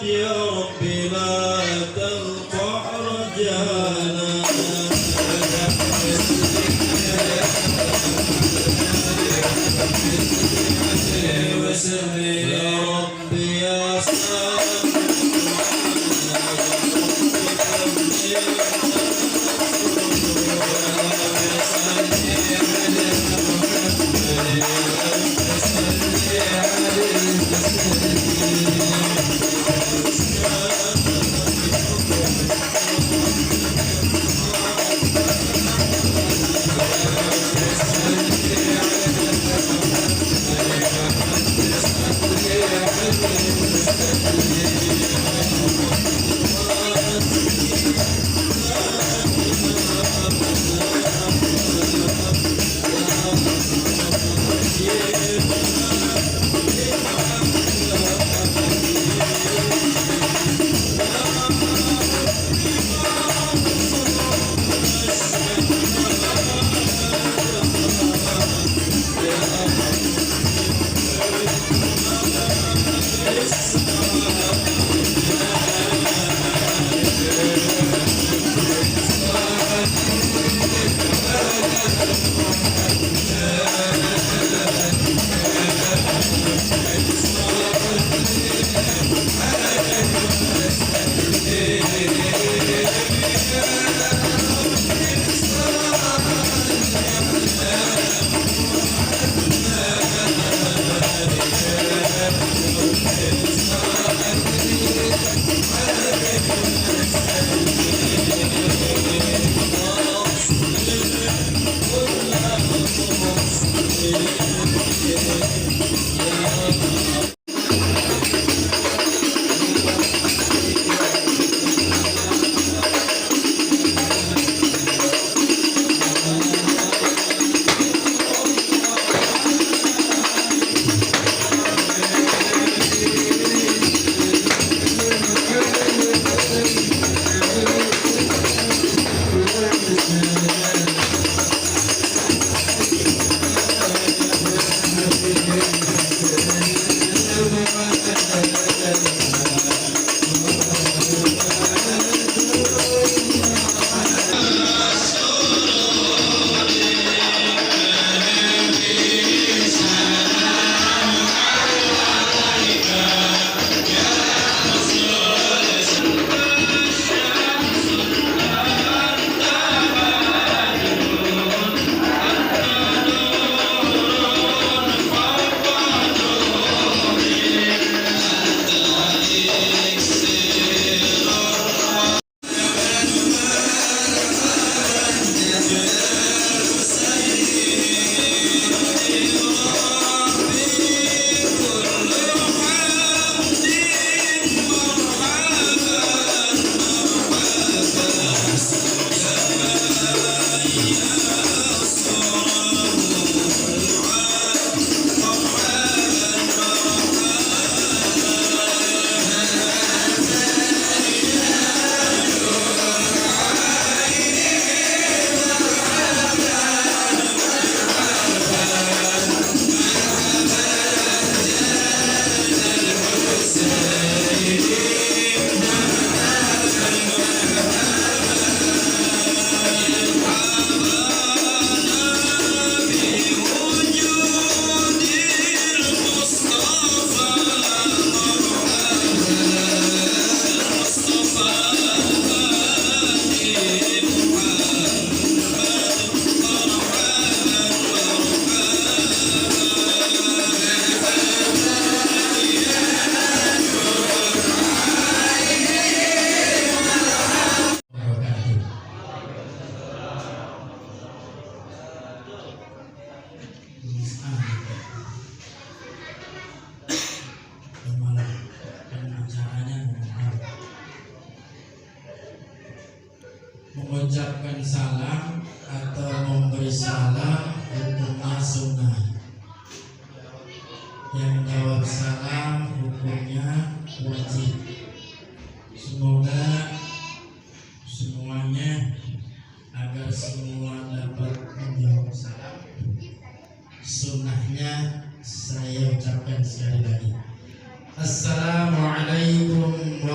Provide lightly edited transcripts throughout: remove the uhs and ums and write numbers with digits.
يا رب لا تقطع رجانا وسلم يا رب يا سلام mengucapkan salam atau memberi salam hukumnya sunnah. Yang jawab salam hukumnya wajib. Semoga semuanya agar semua dapat menjawab salam. Sunnahnya saya ucapkan sekali lagi. Assalamualaikum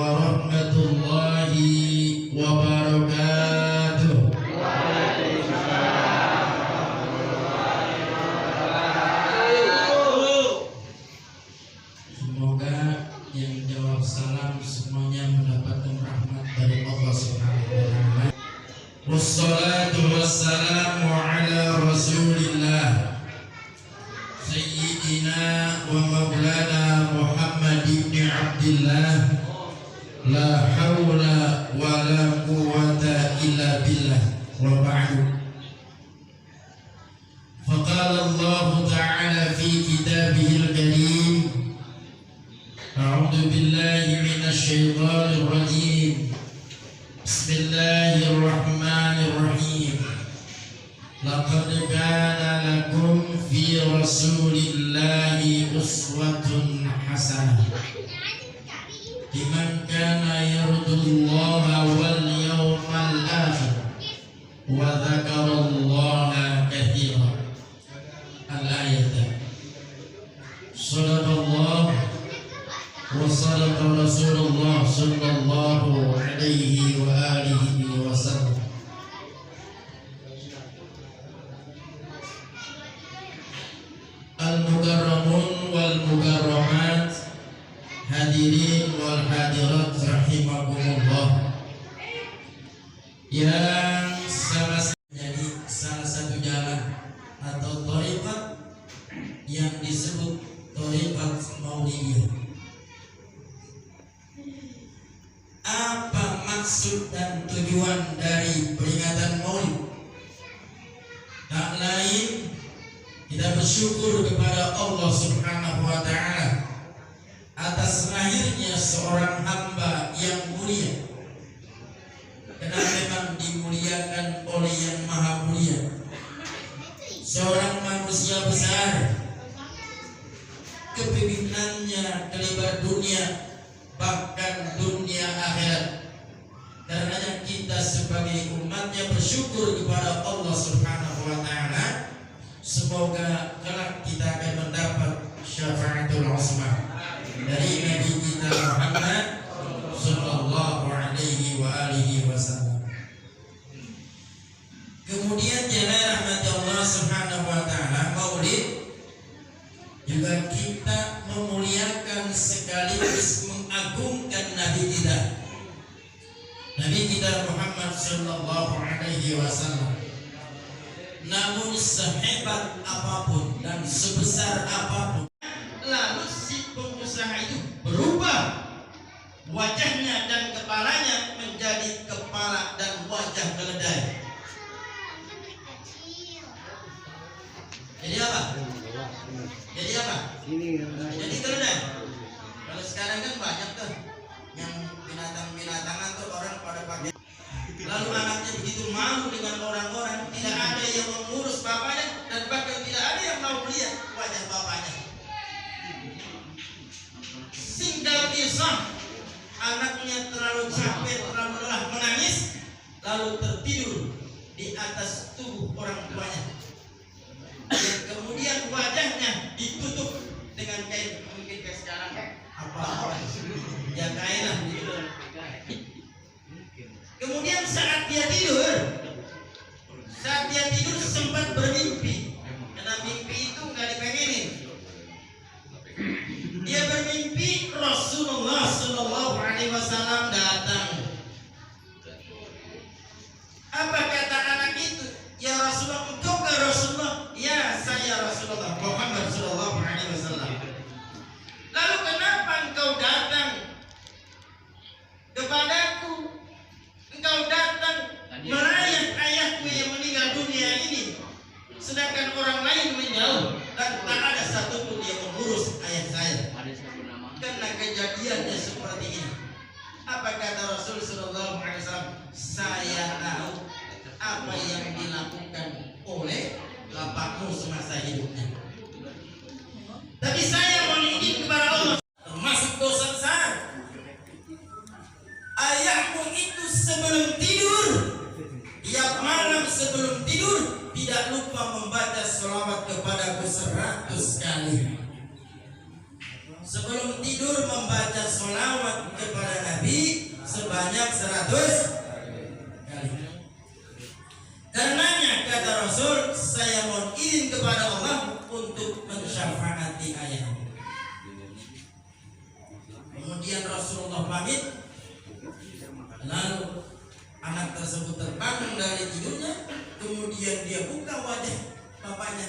La hawla wa la quwwata illa billah. Wa ba'du. Faqala Allah Ta'ala fi kitabihil karim. A'udzu billahi minasy syaithanir rajim. Bismillahirrahmanirrahim. Laqad kana lakum fi Rasulillahi uswatun hasanah liman kana yarjullaha wal yawmal akhir wa dzakarallaha katsiran. Al-ayat. Shadaqallah wa sadaqa Rasulullah sallallahu alaihi wa alihi wa sallam. Al-mukarramun wal mukarramat, hadirin wal hadirat rahimakumullah. Yang jadi salah satu jalan atau thariqat yang disebut thariqat Maulidiyah. Apa maksud dan tujuan dari peringatan Maulid? Tak lain kita bersyukur kepada Allah Subhanahu wa Ta'ala atas lahirnya seorang hamba yang mulia, karena memang dimuliakan oleh yang maha mulia. Seorang manusia besar, kepemimpinannya kelebar dunia, bahkan dunia akhirat. Karenanya kita sebagai umatnya bersyukur kepada Allah Subhanahu wa Ta'ala. Semoga kelak kita akan mendapat syafaatul uzma dari Nabi kita Muhammad sallallahu alaihi wa alihi wasallam. Kemudian jemaah rahmat Allah Subhanahu wa Ta'ala, Maulid juga kita memuliakan sekaligus mengagungkan Nabi kita Muhammad sallallahu alaihi wasallam. Namun sehebat apapun dan sebesar apapun, lalu si pengusaha itu berubah wajahnya dan kepalanya menjadi kepala dan wajah keledai. Jadi apa? Jadi apa? Jadi keledai. Kalau sekarang kan banyak tuh yang binatang-binatangan tuh orang pada pakai. Lalu anaknya begitu malu dengan orang-orang, tidak ada yang mengurus bapaknya dan bahkan tidak ada yang mau melihat wajah bapaknya. Singgal kisah, anaknya terlalu capek, terlalu lelah, menangis, lalu tertidur di atas tubuh orang tuanya. Dan kemudian wajahnya ditutup dengan kain, mungkin kayak sekarang apa? Ya kain lah. Kemudian saat dia tidur sempat bermimpi, karena mimpi itu nggak dipengenin. Dia bermimpi Rasulullah Sallallahu Alaihi Wasallam datang. Apa kata anak itu? Ya Rasulullah, engkau ke Rasulullah? Ya, saya Rasulullah Muhammad Sallallahu Alaihi Wasallam. Lalu kenapa engkau datang kepadaku? Engkau datang melayat ayahku yang meninggal dunia ini, sedangkan orang lain menjauh dan tak ada satupun yang mengurus ayah saya. Karena kejadiannya seperti ini. Apa kata Rasul Sallallahu Alaihi Wasallam? Saya tahu apa yang dilakukan oleh bapakmu semasa hidupnya. Tapi saya mohon izin kepada Allah, termasuk dosa besar. Ayahmu itu sebelum tidur, tiap malam sebelum tidur tidak lupa membaca selawat kepadaku 100 kali. Sebelum tidur membaca selawat kepada Nabi sebanyak 100 kali. Karenanya kata Rasul, saya mohon izin kepada Allah untuk mensyafaati ayahmu. Kemudian Rasulullah pamit. Lalu anak tersebut terbangun dari tidurnya, kemudian dia buka wajah bapaknya,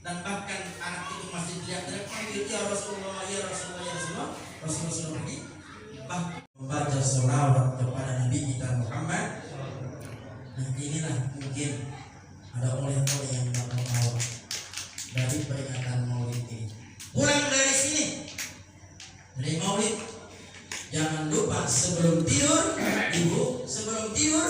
dan bahkan anak itu masih teriak-teriak, panggil ya Rasulullah, ya Rasulullah, ya Rasulullah. Rasulullah pergi. membaca sholawat kepada Nabi kita Muhammad. Nah inilah mungkin ada oleh-oleh yang bakal bawa dari peringatan Maulid ini. Pulang dari sini, dari Maulid, jangan lupa sebelum tidur, ibu sebelum tidur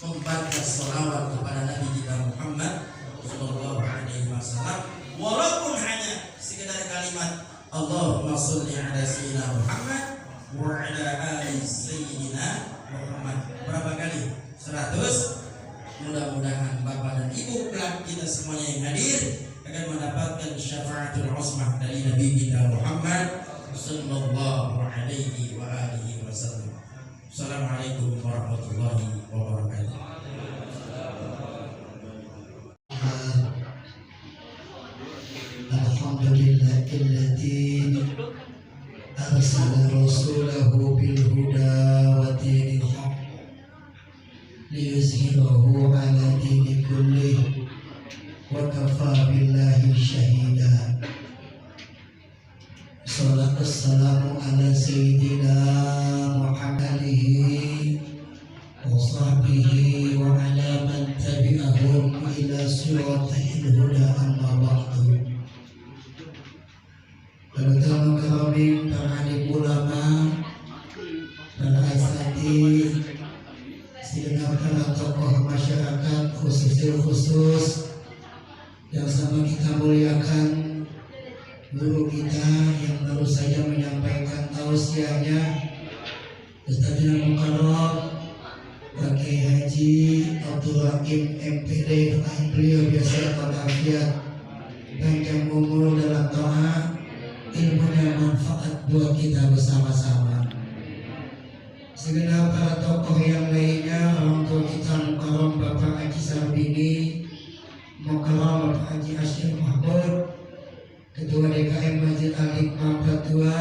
membaca sholawat kepada Nabi kita Muhammad Sallallahu Alaihi Wasallam, walaupun hanya sekedar kalimat Allahumma sholli ala sayyidina Muhammad wa ala ali sayyidina Muhammad. Berapa kali? 100. Mudah-mudahan Bapak dan Ibu kelak kita semuanya yang hadir akan mendapatkan syafaatul uzmah dari Nabi kita Muhammad sallallahu alaihi wa alihi wasallam. Assalamualaikum warahmatullahi wabarakatuh. Alhamdulillahilladzi arsala rasulahu bil huda wa dinil haq liyuzhirahu ala dini kullih wa kafa billahi syahida. Salatu wassalamu ala sayyidina Muhammadihi wa sahbihi wa ala man tabi'ahum ila siratil huda amma ba'du. Terutama kami para alim ulama, para asatidz, segenap para tokoh masyarakat khusus yang sama kita muliakan, guru kita yang baru saja menyampaikan tausiahnya, Ustadzina Mukarram Bagi Haji Abdul Hakim MPD, doain beliau biasa walafiat, panjang umur dalam doa, ilmunya manfaat buat kita bersama-sama. Segenap para tokoh yang lainnya, orang tua kita Mukarram Bapak Haji Sarbini, Mukarram Bapak Haji Asyir Mahmud, Ketua DKM Masjid Al-Hikmah Batua,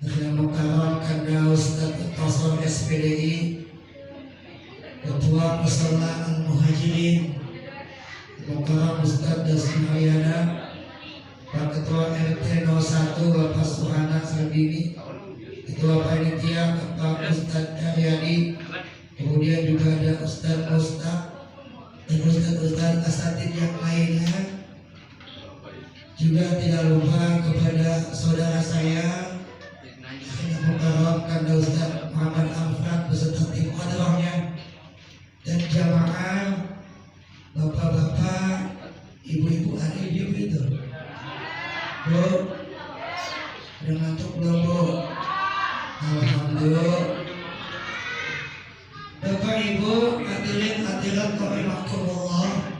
dan Mukarram Kanda Ustadz Tasor SPDI, Ketua Musalla Al-Muhajirin, Mukarram Ustadz Dasmi Ayana, Pak Ketua RT 01 Bapak Suhana Sarbini, Ketua Panitia Bapak Ustadz Karyadi, kemudian juga ada Ustadz dan Ustadz asatidz yang lainnya. Juga tidak lupa kepada saudara saya yang Mukarram Kanda Ustadz Muhammad Amfran beserta tim hadrahnya dan jamaah bapak-bapak, ibu-ibu, adik-ibu itu. Bu, udah ngantuk belum Bu? Alhamdulillah. Bapak Ibu hadirin hadirat rahimakumullah,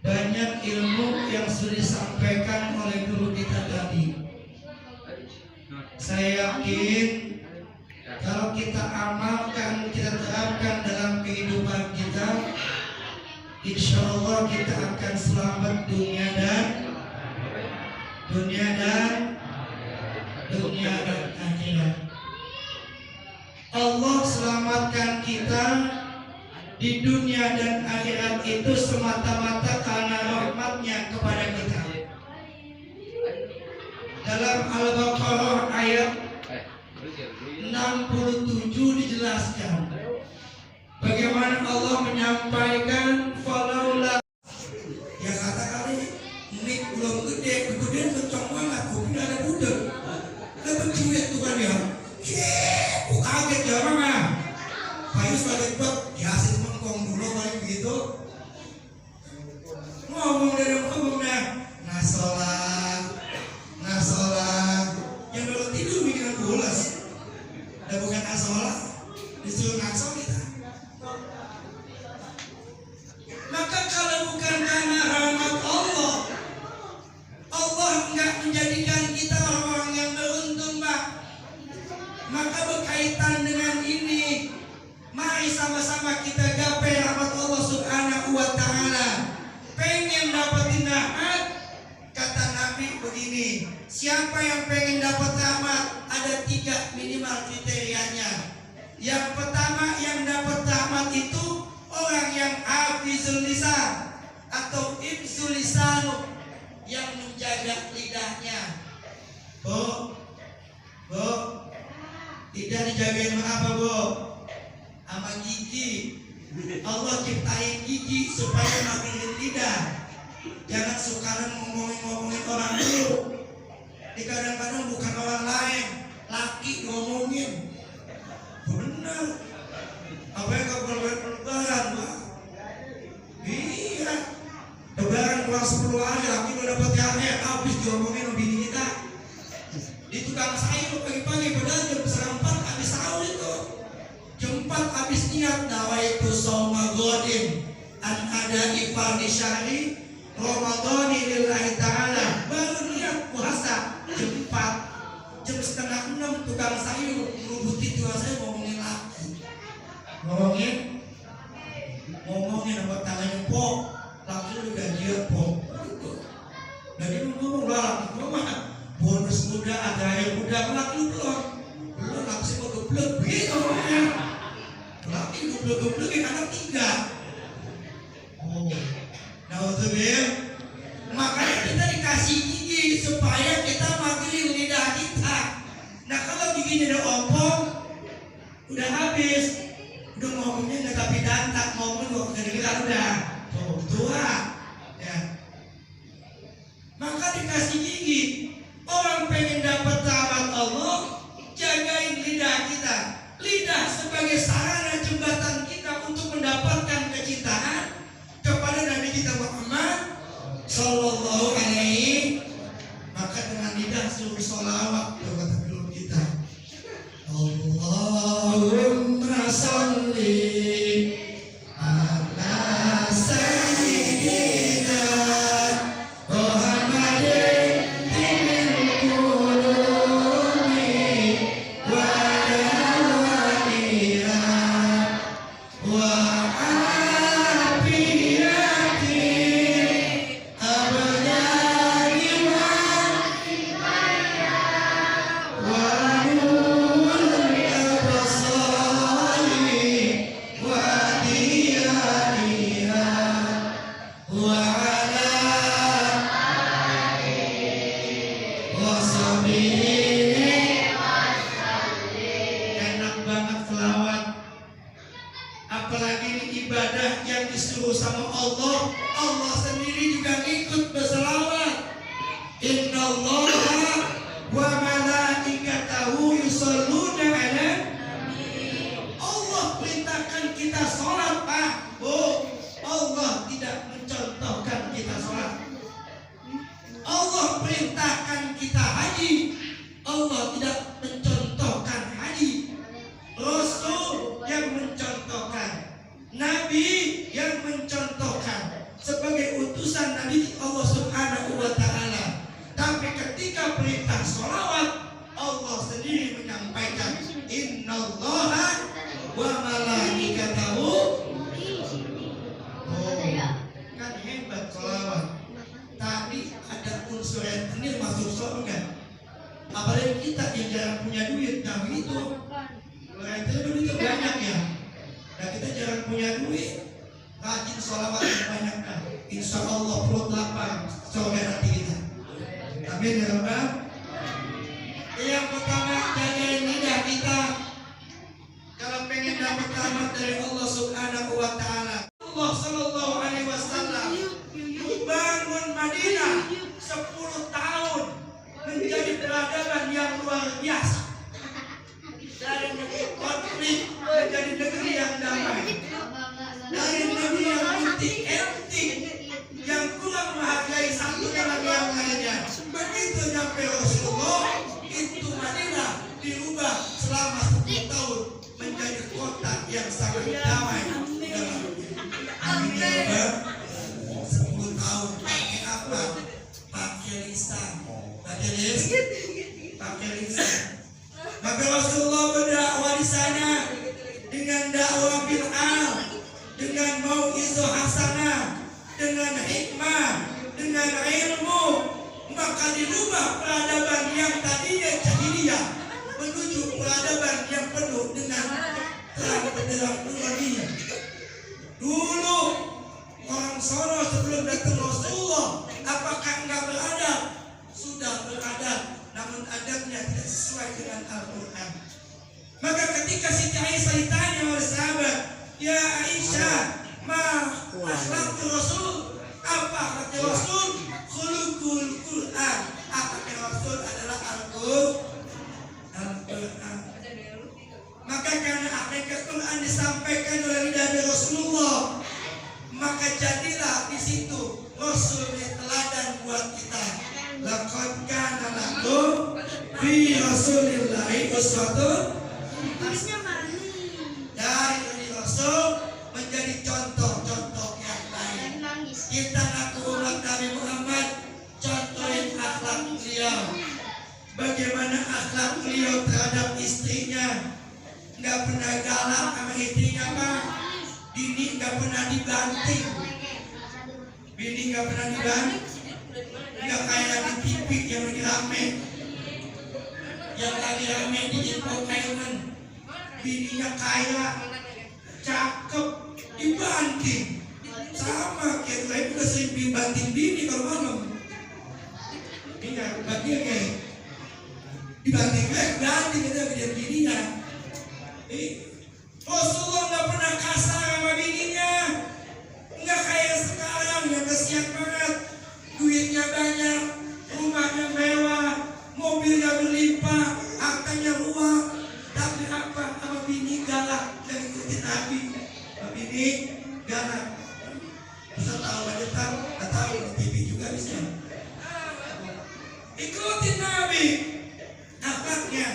banyak ilmu yang sudah disampaikan oleh guru kita tadi. Saya yakin kalau kita amalkan, kita terapkan dalam kehidupan kita, insya Allah kita akan selamat dunia dan akhirat. Allah selamatkan kita di dunia dan akhirat itu semata-mata karena rahmatnya kepada kita. Dalam Al-Baqarah ayat 67 dijelaskan bagaimana Allah menyampaikan falaula, yang kata kali nik belum gede, kemudian kencang banget, kopi ada budek, dapat duit tuh kan ya, aku kaget ya mama, Payus balik buat, ya sih mengkong dulu balik begitu, ngomong dari ngomongnya, nasolah, yang dulu tidur bikinan bolas, dan bukan nasolah, disuruh nasol kita. Maka kalau bukan karena rahmat Allah, Allah enggak menjadikan kita orang-orang yang beruntung, Pak. Maka berkaitan dengan ini, mari sama-sama kita gapai rahmat Allah Subhanahu wa Ta'ala. Pengen dapetin rahmat, kata Nabi begini, siapa yang pengen dapat rahmat, ada 3 minimal kriterianya. Yang pertama, yang dapat rahmat itu orang yang hafizul lisan atau hifzul lisan, yang menjaga lidahnya. Bu, Lidah dijagain sama apa, Bu? Sama gigi. Allah ciptain gigi supaya makin lidah. Jangan sekarang ngomongin orang dulu. Di kadang-kadang bukan orang lain, laki ngomongin. Benar. Apa yang kau lebaran, Pak? Iya. Lebaran kurang 10 hari, laki udah dapat THR, habis diomongin sama bini kita. Di tukang sayur pagi-pagi padahal jam 4 habis sahur itu. Jam 4 habis niat nawaitu shauma godin an ada ifar di syahri Ramadhani lillahi ta'ala. Baru niat puasa jam 4. Jam setengah 6 tukang sayur ngerubuti tua saya ngomongin laki. Ngomongin sama tangannya pok. Langsung juga dia pok. Dan dia ngomong lah, ngomong bonus muda, ada yang muda, laki belum laki mau geblek begitu ngomongnya. Laki geblek anak 3. Oh, nah untuk makanya kita dikasih gigi supaya kita makin lidah kita. Nah kalau giginya udah ompong, udah habis, udah ngomongnya nggak tapi dantak, ngomong kok kedengeran udah tua, ya. Maka dikasih gigi. Orang pengen dapat rahmat Allah, jagain lidah kita. Lidah sebagai sarana jembatan kita untuk mendapatkan kecintaan kepada Nabi kita Muhammad Sallallahu Alaihi. Maka dengan lidah suruh sholawat kepada Nabi kita. Allahumma sholli ala sayyidina Muhammadin Maka Rasulullah berdakwah di sana dengan dakwah bil'al, dengan mau'izah hasanah, dengan hikmah, dengan ilmu. Maka dirubah peradaban yang tadinya jahiliyah menuju peradaban yang penuh dengan terang benderang dunia. Dulu orang sono sebelum datang Rasulullah, apakah enggak beradab? Sudah beradab, namun adabnya tidak sesuai dengan Al-Quran. ketika Siti Aisyah ditanya oleh sahabat, ya Aisyah, ma akhlakul Rasul, apa akhlakul Rasul? Khuluqul Quran. Akhlakul Rasul adalah Al-Quran. Maka karena akhlakul Quran disampaikan oleh lidah Rasulullah, maka jadilah di situ Rasul teladan buat kita. Laqad kana lakum fi Rasulillahi uswatun hasanah. Dari Rasul menjadi contoh-contoh yang baik. Kita ngaku umat Nabi Muhammad, contohin akhlak beliau. Bagaimana akhlak beliau terhadap istrinya? Nggak pernah galak sama istrinya, Pak. Bini nggak pernah dibanting. Bini nggak pernah dibanting. Nggak kayak di TV yang lagi rame. Yang lagi rame di infotainment. Bininya kaya, cakep, dibanting. Sama kayak gue juga sering dibanting bini kalau malam. Ini nggak bagian kayak dibanting ganti kita dengan bininya. Rasulullah nggak pernah kasar sama bininya, nggak kayak sekarang yang kesian banget, duitnya banyak, rumahnya mewah, mobilnya berlimpah, hartanya luas, tapi apa sama bini galak dan ikutin Nabi, sama bini galak. Bisa tahu aja tahu, nggak tahu di TV juga bisa. Ikutin Nabi, akhlaknya.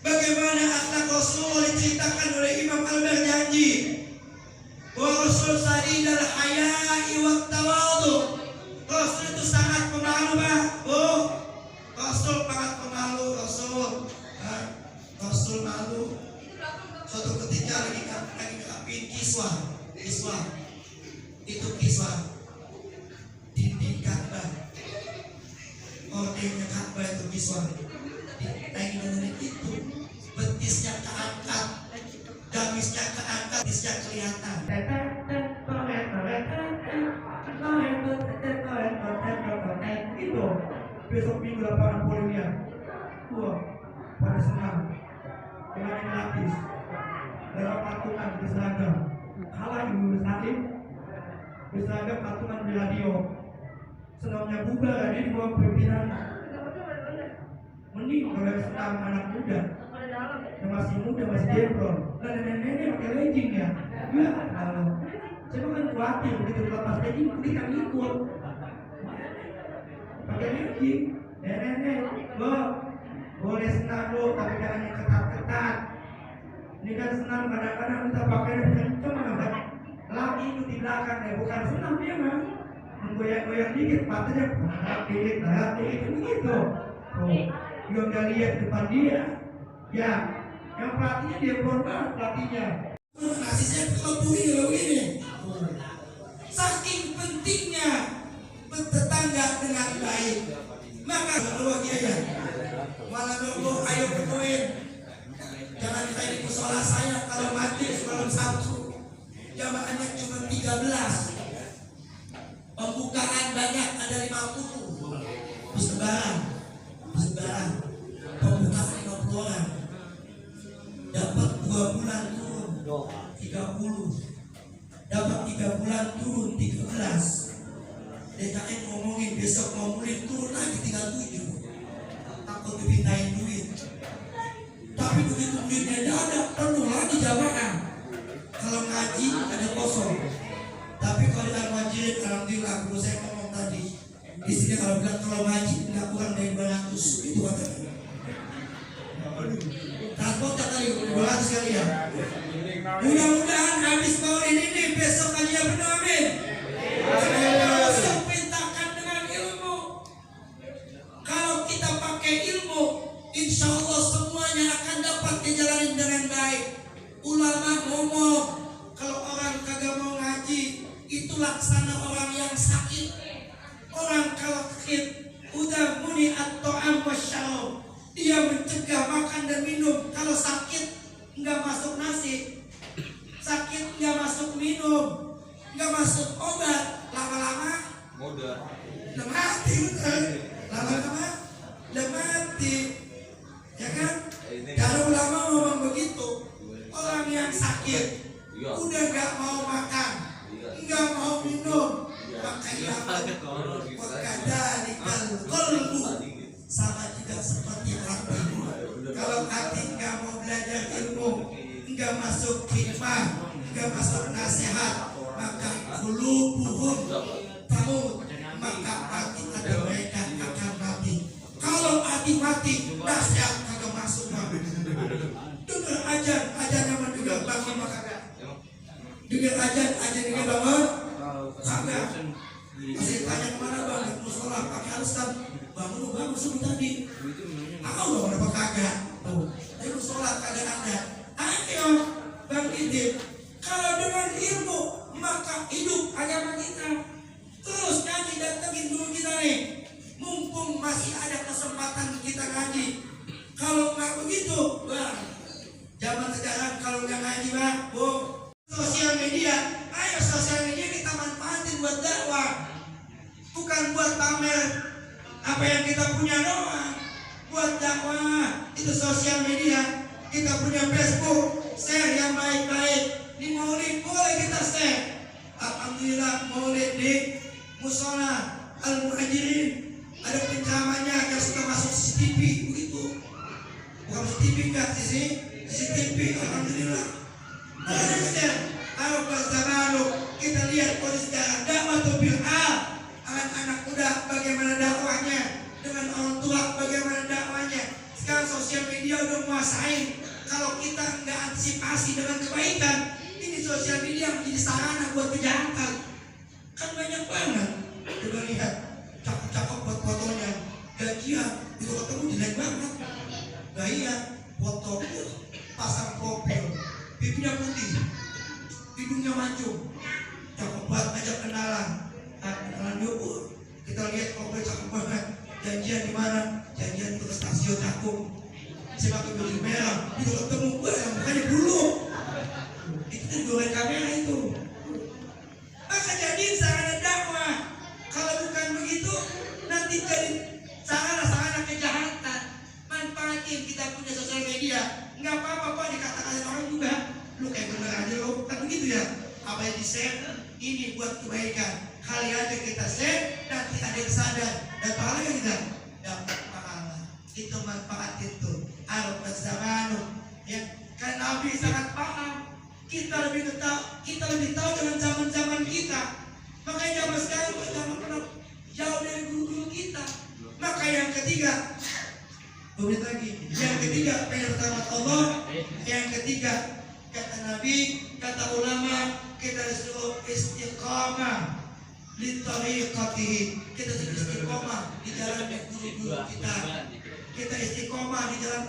Bagaimana akhlak Rasulullah diceritakan oleh Imam Al-Barjanji, bahwa Rasul sadidal haya'i wat tawadhu. Rasul itu sangat pemalu, Pak. Oh, Rasul sangat pemalu. Rasul malu. Suatu ketika lagi ngapin kiswah itu kiswah dinding Ka'bah. Ordengnya Ka'bah itu kiswah. Lagi dengan itu betisnya keangkat, gamisnya keangkat, betisnya kelihatan. Itu besok minggu lapangan polinya, pada senang dengan gratis dalam patungan di seragam. Kalah ibu bersalin di seragam patungan di radio. Senangnya bubar dia di bawah pimpinan. Mending kalau yang senang anak muda yang masih muda, masih jembrol, dan nenek-nenek pakai legging ya. Ya kalau saya kan khawatir begitu lepas legging kita ngikut pakai legging. Nenek-nenek boleh senang lo, tapi jangan yang ketat-ketat. Ini kan senang kadang-kadang kita pakai kenceng kan, lagi itu di belakang ya, bukan senang dia mah menggoyang-goyang dikit, matanya dikit begitu. Yang gak lihat depan dia, ya, yang pelatihnya dia banget pelatihnya. Kasih saya begini. Saking pentingnya bertetangga dengan baik, maka kalau dia malah ngomong ayo berdoa. Jangan kita di musola saya kalau mati malam Sabtu, jamaahnya cuma 13. Pembukaan banyak ada 50. Bersebaran pembukaan 50 orang, dapat 2 bulan turun 30, dapat 3 bulan turun 13. DKM ngomongin besok mau mulai turun lagi 37, takut dipindahin duit. Tapi begitu duitnya tidak ada, perlu lagi jamaah. Kalau ngaji ada kosong. Tapi kalau yang wajib, alhamdulillah guru saya ngomong tadi di sini kalau bilang kalau ngaji nggak kurang dari 200 itu katanya. Transport kali 200 kali ya. Mudah-mudahan habis maulid ini besok aja benar amin. Langsung perintahkan dengan ilmu. Kalau kita pakai ilmu, insya Allah semuanya akan dapat dijalani dengan baik. Ulama ngomong kalau orang kagak mau ngaji itu laksana orang yang sakit. Orang kalau sakit udah muni at-ta'am wasyarab, dia mencegah makan dan minum. Kalau sakit nggak masuk nasi, sakit nggak masuk minum, nggak masuk obat, lama-lama udah mati, lama-lama udah mati, ya kan? Kalau ulama ngomong begitu, nggak masuk hikmah, nggak masuk nasihat, maka qulubuhum tamut, maka hati ada mereka akan mati. Kalau hati mati, nasihat kagak masuk. Dengar ajan nama juga bangun maka dengar ajan juga bangun kagak. Masih tanya kemana bang? Musola pakai alasan bangun subuh tadi. Aku nggak dapat kagak. Tapi musola kagak ada. Ayo bangkitin. Kalau dengan ilmu maka hidup agama kita. Terus ngaji datengin dulu kita nih. Mumpung masih ada kesempatan kita ngaji. Kalau nggak begitu, bang, zaman sekarang kalau nggak ngaji bang, sosial media. Ayo sosial media kita manfaatin buat dakwah, bukan buat pamer apa yang kita punya doang. Buat dakwah itu sosial media. Kita punya Facebook, share yang baik-baik. Di maulid boleh kita share. Alhamdulillah maulid di musola Al-Muhajirin ada penceramahnya yang suka masuk CCTV begitu. Bukan CCTV enggak sih? CCTV alhamdulillah. Ada share. Kalau pas kita lihat kondisi sekarang dakwah bil hal. Anak-anak muda bagaimana dakwahnya, dengan orang tua bagaimana dakwahnya. Sekarang sosial media udah menguasai. Kalau kita nggak antisipasi dengan kebaikan, ini sosial media menjadi sarana buat kejahatan. Kan banyak banget. Coba lihat, cakep-cakep buat fotonya. Gajian, itu ketemu jelek banget. Nah iya, foto pasang profil, pipinya putih, hidungnya mancung, cakep banget, ajak kenalan. Kenalan yuk, kita lihat profil cakep banget. Janjian di mana? Janjian ke stasiun Cakung. Saya pakai baju merah, itu ketemu gue yang mukanya bulu. Itu kan goreng kamera itu. Maka jadi sarana dakwah. Kalau bukan begitu, nanti jadi sarana kejahatan. Manfaatin kita punya sosial media. Nggak apa-apa kok dikatakan orang juga. Lu kayak bener aja lu, kan begitu ya. Apa yang di-share, ini buat kebaikan. Kali aja kita share, nanti ada yang sadar. Dan pahala kan kita dapat pahala. Itu manfaat itu. Al-Zamanu. Ya, kan Nabi sangat paham. Kita lebih tahu dengan zaman-zaman kita. Makanya zaman sekarang jangan pernah jauh dari guru-guru kita. Maka yang ketiga, yang ketiga pertama Allah, yang ketiga kata Nabi, kata ulama, kita disuruh istiqamah li tariqatihi. Kita disuruh istiqamah di jalan guru-guru kita. Kita istiqamah di jalan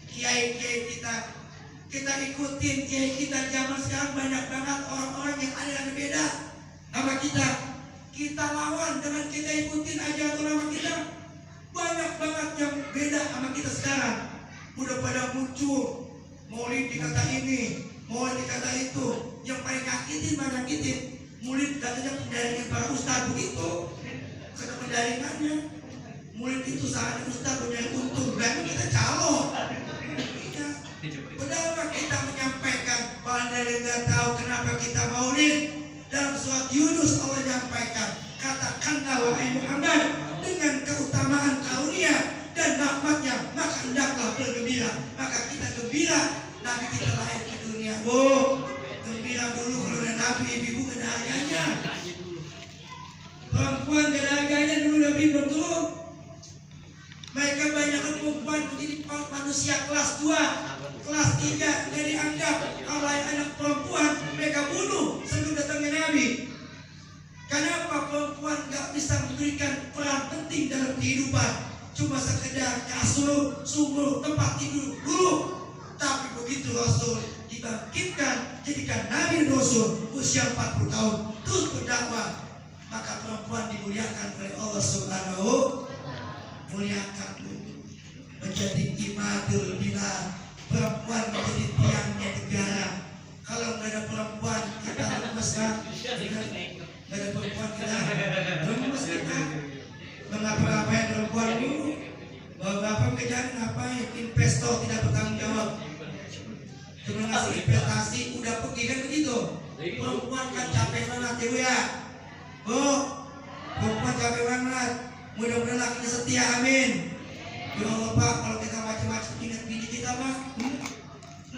kiai-kiai kita. Kita ikutin kiai kita. Zaman sekarang banyak banget orang-orang yang ada beda sama kita. Kita lawan dengan kita ikutin aja ulama kita. Banyak banget yang beda sama kita sekarang. Udah pada muncul maulid dikata ini, maulid dikata itu. Yang paling nyakitin maulid katanya penjaringan para ustaz begitu. Kata penjaringannya maulid itu saat ustaz punya untung dan kita calon. Padahal kita menyampaikan pada tidak tahu kenapa kita maulid. Dalam surat Yunus Allah menyampaikan, katakanlah wahai Muhammad, dengan keutamaan karunia dan rahmatnya maka hendaklah bergembira. Maka kita gembira Nabi kita lahir ke dunia. Gembira dulu kalau ada Nabi, ibu kedahangannya. Perempuan kedahangannya dulu Nabi betul. Mereka banyak perempuan menjadi manusia kelas 2, kelas 3. Jadi anggap kalau anak perempuan mereka bunuh sebelum datangnya Nabi. Kenapa perempuan gak bisa memberikan peran penting dalam kehidupan? Cuma sekedar kasur, sumur, tempat tidur dulu. Tapi begitu Rasul dibangkitkan, jadikan Nabi Rasul usia 40 tahun terus berdakwah, maka perempuan dimuliakan oleh Allah Subhanahu. Muliakan menjadi imadul bila. Perempuan menjadi tiangnya negara. Kalau nggak ada perempuan kita lemes kan? Nggak ada perempuan kita lemes kita. Mengapa-ngapain perempuan dulu? Bapak kerjaan ngapain? Investor tidak bertanggung jawab. Cuma ngasih investasi udah pergi kan begitu. Perempuan kan capek banget ya. Perempuan capek banget. Mudah-mudahan lakinya setia, amin. Ya Allah Pak, kalau kita macam-macam ingat bini kita Pak,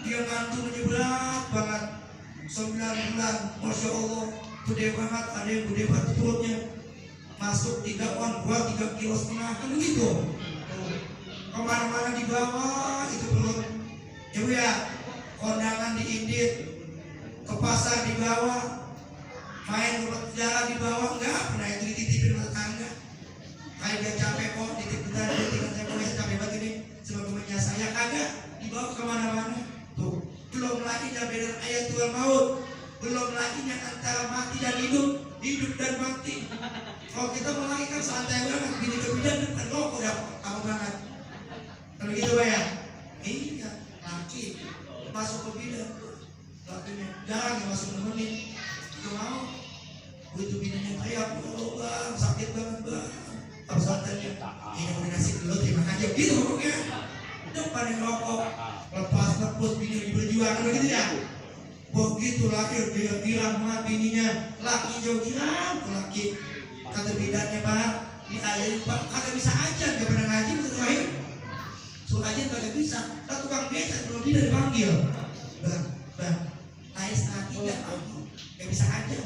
dia ngantuk menyeberang. 9 bulan, Masya Allah, gede banget, ada yang gede banget perutnya, masuk 3 on, buat 3,5 kg, kan begitu. Kemana-mana dibawa itu perut. Ibu ya, kondangan diindit, ke pasar dibawa, main rumah jalan dibawa, enggak pernah itu dititipin ke tetangga. Kayak dia capek kok, titip tetangga, tinggal saya mau capek banget ini, sebagaimana saya kagak dibawa kemana-mana. Tuh, belum lagi yang beda ayatul maut, belum lagi yang antara mati dan hidup, hidup dan mati. Kalau kita mau lagi kan santai banget, gini ke bidan depan rokok ya, kamu banget. Kalau gitu ya, iya, laki masuk ke bidan, lakinya jarang yang masuk nemenin, gak mau. Butuh bidannya kayak, oh bang, sakit banget bang. Apa santannya? Ini udah nasi dulu, terima aja gitu pokoknya. Depan yang rokok, lepas bini berjuang, begitu ya. Begitu lahir dia girang banget bininya, laki jauh girang, laki. Kata bidannya pak, diajarin pak, kagak bisa aja, gak pernah ngaji begitu lahir. Suruh aja kagak bisa, tak tukang beca belum dia dipanggil. Bang, ais laki gak bisa aja.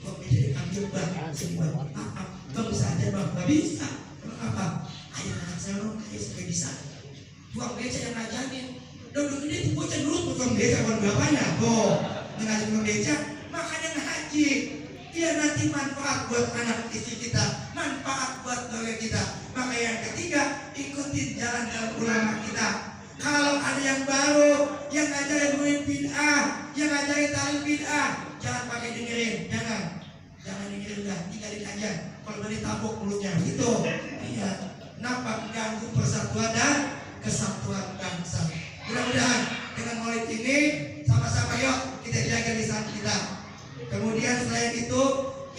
Tukang beca dipanggil bang, sini bang, maaf, bang bisa aja bang, gak bisa. Apa? Ayo anak saya lo, ais gak bisa. Tukang beca yang ngajarin. Udah gede tuh bocah dulu tukang beca bukan bapaknya. Oh, ngaji tukang beca, makanya ngaji. Dia nanti manfaat buat anak istri kita, manfaat buat keluarga kita. Maka yang ketiga, ikutin jalan-jalan ulama kita. Kalau ada yang baru, yang ngajarin murid bid'ah, yang ngajarin talib bid'ah, jangan pakai dengerin, jangan dengerin dah, tinggalin aja. Kalau beri tabuk mulutnya, gitu. Iya, nampak ganggu persatuan dan kesatuan bangsa. Mudah-mudahan dengan maulid ini sama-sama yuk kita jaga lisan kita. Kemudian selain itu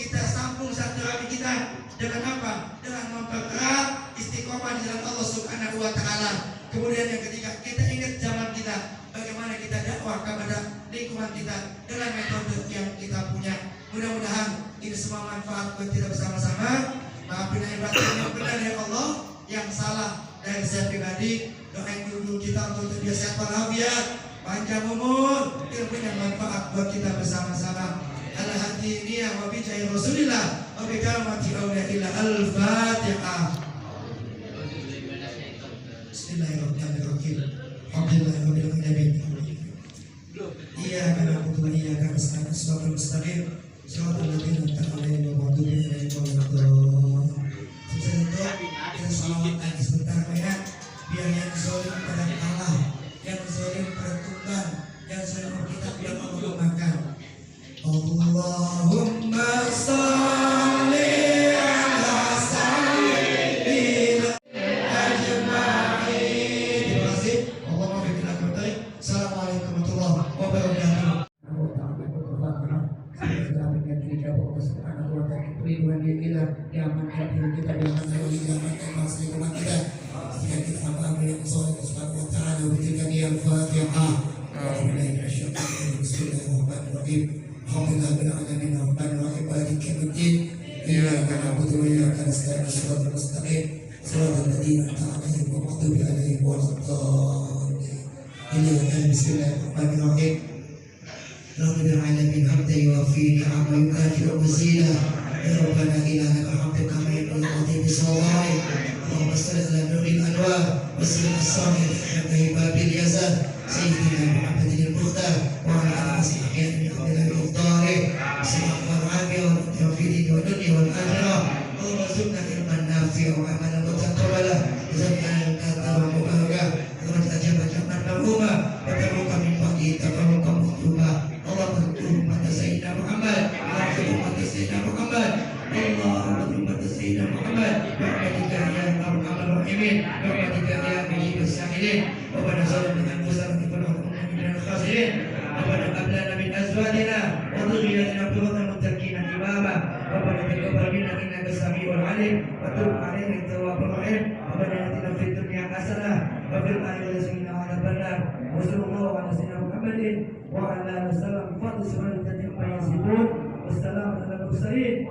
kita sambung silaturahmi kita dengan apa? Dengan mempererat istiqomah di jalan Allah Subhanahu wa taala. Kemudian yang ketiga, kita ingat zaman kita, bagaimana kita dakwah kepada lingkungan kita dengan metode yang kita punya. Mudah-mudahan ini semua manfaat buat kita bersama-sama. Maafin lahir batin yang benar ya Allah, yang salah dari saya pribadi. Doain guru kita untuk dia sehat walafiat, panjang umur, ilmu yang manfaat buat kita bersama-sama. Ala hati ini wa bi jahi Rasulillah wa bi kalimati auliyaillah al-Fatihah. Bismillahirrahmanirrahim. Alhamdulillahirabbil alamin. Iyyaka na'budu wa iyyaka nasta'in. Shiratal mustaqim. Shiratal ladzina an'amta 'alaihim ghairil maghdubi 'alaihim waladdallin. Kita selawat lagi sebentar ya. Biar yang zalim pada kalah, yang zalim pada tumbang, yang zalim kita biar Allah makan. Allahumma sholli ala sayyidina ajma'in. Terima kasih. Allahumma bikin aku baik. Assalamualaikum warahmatullahi wabarakatuh. Bismillahirrahmanirrahim. Rabbil alamin hamdan yuwafi ni'amahu wa yukafi'u mazidah. Ya Rabbana ilahaka hamdan kama yanbaghi li jalalihi. Allahumma shalli ala nuril anwar wa sallim as-sami ala babil yazad sayyidina Muhammadin al-Mukhtar wa ala alihi ahyanan min ahlihi al-mukhtar. Sallallahu alaihi wa fi wa dunya wal akhirah. Allahumma zidna ilman nafi'a wa amalan mutaqabbala. Zidna al-qadra wa mubarakah. Allahumma ajabna jam'an marhuma wa tabuka min ba'di tabaruka mutluba. Allahumma pada Sayyidina Muhammad, Allahumma pada Sayyidina Muhammad, Allahumma pada Sayyidina Muhammad, rahmatika ya arhamar rahimin, rahmatika ya mujibus sa'ilin, wa pada salam dengan musa wa min al-khasirin, wa pada qablana min azwajina wa dhurriyyatina qurratan muttaqina imama, wa pada taqabbal minna innaka samiul alim, wa tub alaina tawwabur rahim, wa pada atina fid dunya hasanah, wa fil akhirati hasanah wa qina adzabannar. Wa sallallahu ala sayyidina Muhammadin wa ala alihi wasallam. Wassalamu ala al-mursalin.